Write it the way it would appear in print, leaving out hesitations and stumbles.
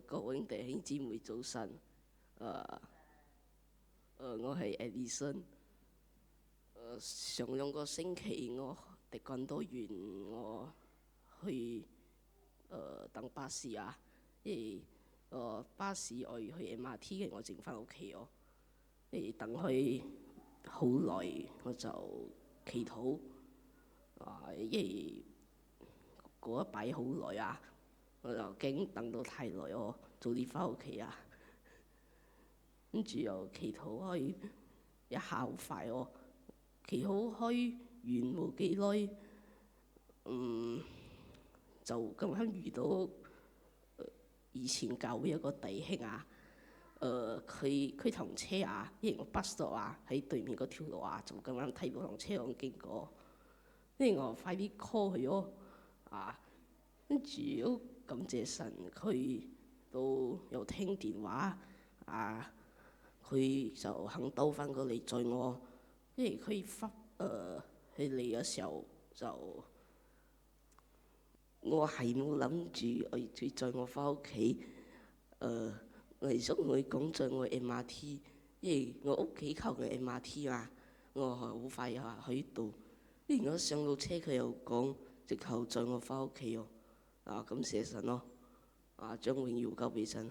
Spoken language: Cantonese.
各位弟兄姊妹早晨。我係 Edison。上兩個星期我的確都完我去等巴士啊，因為巴士我要去 MRT 嘅，我剩翻屋企哦。等佢好耐，我就祈禱因為嗰一擺好耐啊，我就驚等到太耐哦，早啲翻屋企啊。跟住又祈禱開一下好快哦，祈禱開完冇幾耐，就咁啱遇到以前教會一個弟兄啊。佢同車啊，因為我 bus stop 啊喺對面嗰條路啊，就咁啱睇到同車咁經過，跟住我快啲 call 佢咯跟住都感謝神，佢都有聽電話佢就肯兜翻過嚟載我，因為佢佢嚟嘅時候就我係冇諗住我要載我翻屋企。我係想同佢講載我 MRT， 因為我屋企靠近 MRT 嘛，我好快又去到。跟住我上到車，佢又講直頭載我翻屋企哦。感謝神咯，將榮耀交俾神。